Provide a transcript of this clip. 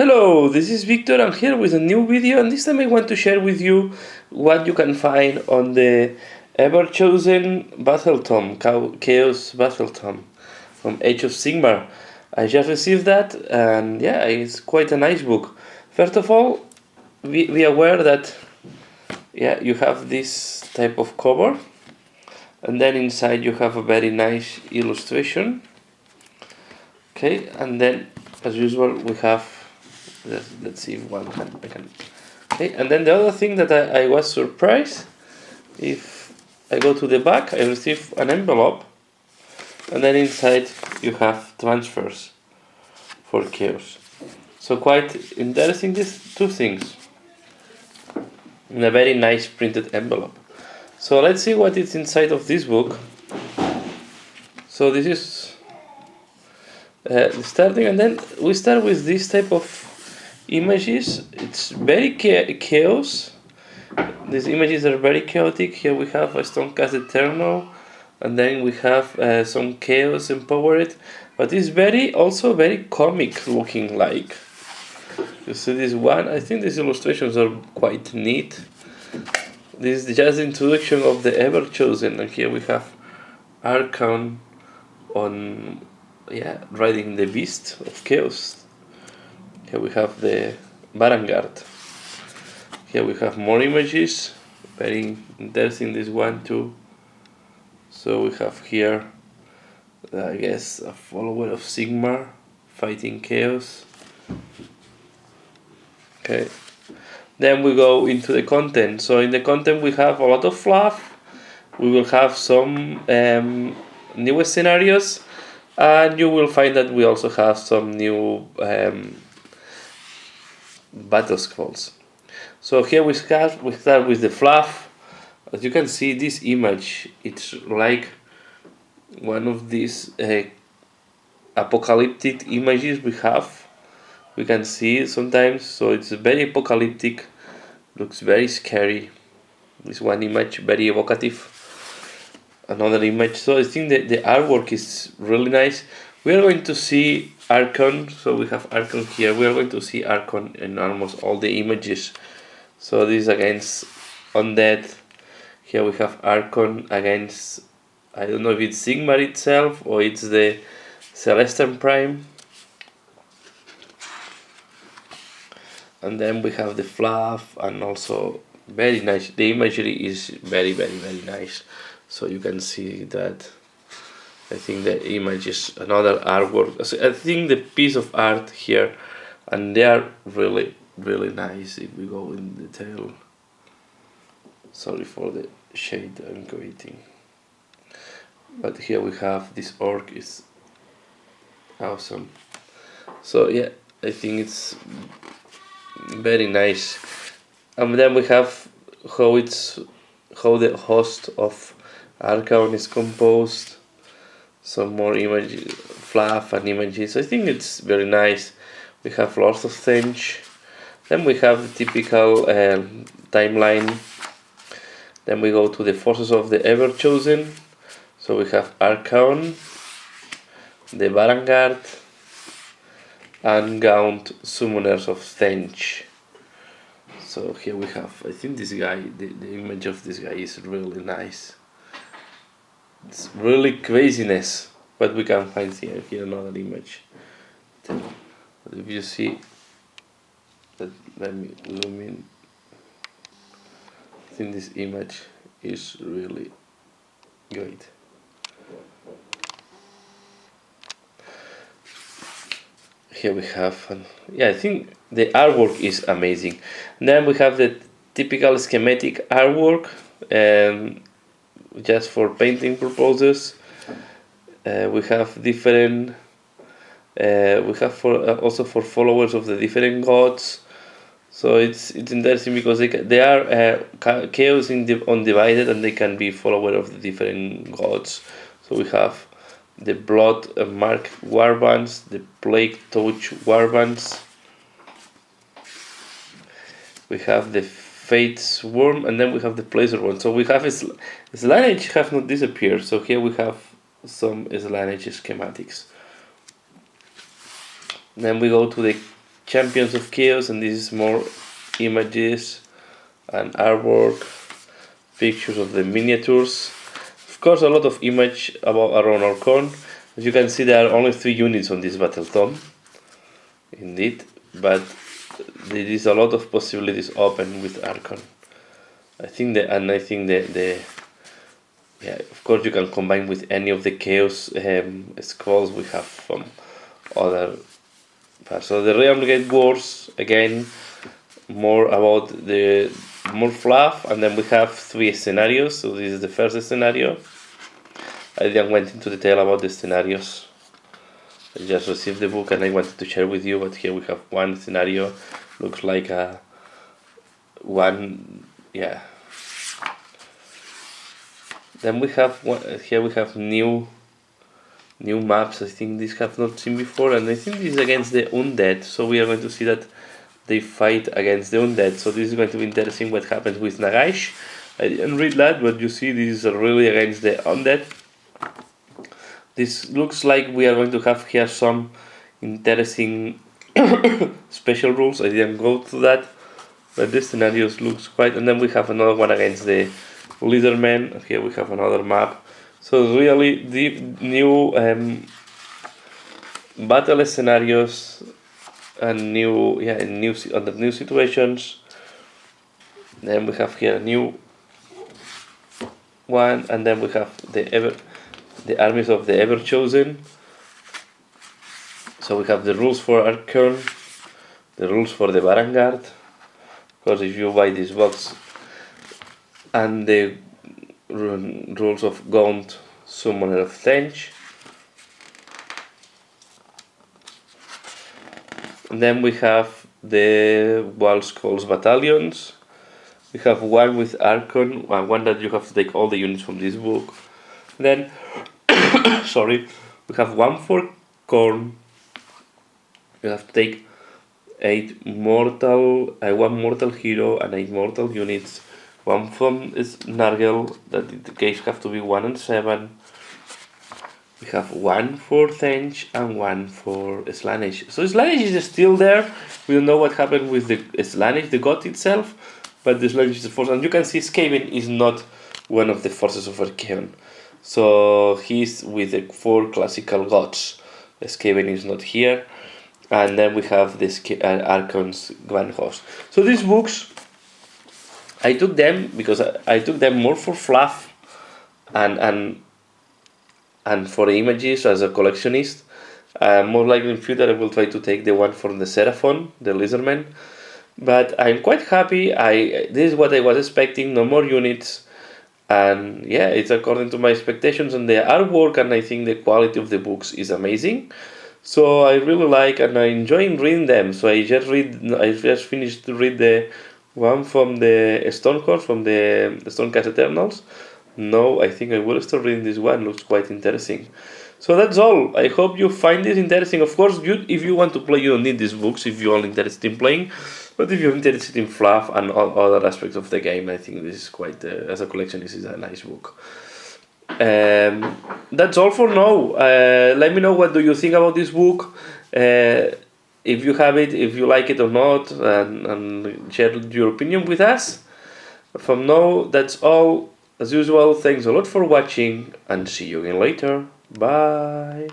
Hello, this is Victor. I'm here with a new video, and this time I want to share with you what you can find on the Everchosen battletome, Chaos battletome from Age of Sigmar. I just received that, and yeah, it's quite a nice book. First of all, be aware that you have this type of cover, and then inside you have a very nice illustration. Okay, and then as usual we have. Let's see if I can. Okay, and then the other thing that I was surprised, if I go to the back, I receive an envelope, and then inside you have transfers for Chaos. So quite interesting, these two things in a very nice printed envelope. So let's see what is inside of this book. So this is starting, and then we start with this type of images. It's very chaos. These images are very chaotic. Here we have a Stonecast Eternal, and then we have some chaos empowered, but it's also very comic looking. Like you see this one, I think these illustrations are quite neat. This is just the introduction of the Everchosen, and here we have Archon on riding the beast of chaos. Here we have the Vanguard. Here we have more images, very interesting, this one too. So we have here, I guess, a follower of Sigmar fighting chaos. Okay, then we go into the content. So in the content we have a lot of fluff. We will have some new scenarios, and you will find that we also have some new battle scrolls. So here we start with the fluff. As you can see, this image, it's like one of these apocalyptic images we can see sometimes. So it's very apocalyptic, looks very scary. This one image very evocative. Another image. So I think that the artwork is really nice. We are going to see Archon. So we have Archon here. We are going to see Archon in almost all the images. So this is against Undead. Here we have Archon against, I don't know if it's Sigmar itself or it's the Celestial Prime. And then we have the fluff, and also very nice. The imagery is very nice. So you can see that. I think the image is another artwork. So I think the piece of art here, and they are really nice if we go in detail. Sorry for the shade I'm creating. But here we have this orc is awesome. So yeah, I think it's very nice. And then we have how the host of Archon is composed. Some more images, fluff and images. I think it's very nice. We have Lords of Stench. Then we have the typical timeline. Then we go to the forces of the Everchosen. So we have Archon, the Vanguard, and Gaunt Summoners of Stench. So here we have, I think this guy, the image of this guy is really nice. It's really craziness, but we can find here another image. But if you see, let me zoom in. I think this image is really great. Here we have, I think the artwork is amazing. And then we have the typical schematic artwork, just for painting purposes. We have different. We have also for followers of the different gods. So it's interesting because they are chaos undivided, and they can be follower of the different gods. So we have the Blood Mark Warbands, the Plague Touch Warbands. We have the Fate Swarm, and then we have the Placer one. So we have Slaneage have not disappeared. So here we have some Slaneage schematics. Then we go to the Champions of Chaos, and this is more images and artwork, pictures of the miniatures. Of course, a lot of image around our corn. As you can see, there are only 3 units on this battletome, indeed, but there is a lot of possibilities open with Archon. I think yeah, of course you can combine with any of the Chaos scrolls we have from other parts. So the Renegade Wars, again, more about the more fluff, and then we have 3 scenarios. So this is the first scenario. I didn't went into detail about the scenarios. I just received the book and I wanted to share with you, but here we have one scenario. Looks like a one, yeah. Then we have here we have new maps. I think these have not seen before, and I think this is against the undead. So we are going to see that they fight against the undead. So this is going to be interesting. What happens with Nagash? I didn't read that, but you see this is really against the undead. This looks like we are going to have here some interesting special rules. I didn't go to that, but this scenarios looks quite. And then we have another one against the Leadermen. Here we have another map. So really the new battle scenarios and under new situations. Then we have here a new one, and then we have the armies of the Everchosen. So we have the rules for Archon, the rules for the Vanguard. Of course, if you buy this box, and the rules of Gaunt, Summoner of Tench. And then we have the Walls Calls Battalions. We have one with Archon, one that you have to take all the units from this book. Then, sorry, we have one for Khorne. You have to take 1 mortal hero and 8 mortal units. One from is Nargel, that in the case have to be 1 and 7. We have one for Tench and one for Slaanesh. So Slaanesh is still there. We don't know what happened with the Slaanesh, the god itself, but the Slaanesh is the force. And you can see Skaven is not one of the forces of Archaon. So he's with the 4 classical gods. Skaven is not here. And then we have this Archon's Grand Host. So these books, I took them because I took them more for fluff and for images as a collectionist. More likely in future I will try to take the one from the Seraphon, the Lizardman. But I'm quite happy. This is what I was expecting, no more units. And yeah, it's according to my expectations, and the artwork and I think the quality of the books is amazing. So I really like and I enjoy reading them. So I just finished to read the one from the Stonehorse, from the Stonecast Eternals. No, I think I will start reading this one. Looks quite interesting. So that's all. I hope you find this interesting. Of course, if you want to play, you don't need these books if you're interested in playing. But if you're interested in fluff and all other aspects of the game, I think this is quite, as a collection, this is a nice book. That's all for now. Let me know what do you think about this book. If you have it, if you like it or not, and share your opinion with us. From now, that's all. As usual, thanks a lot for watching, and see you again later. Bye.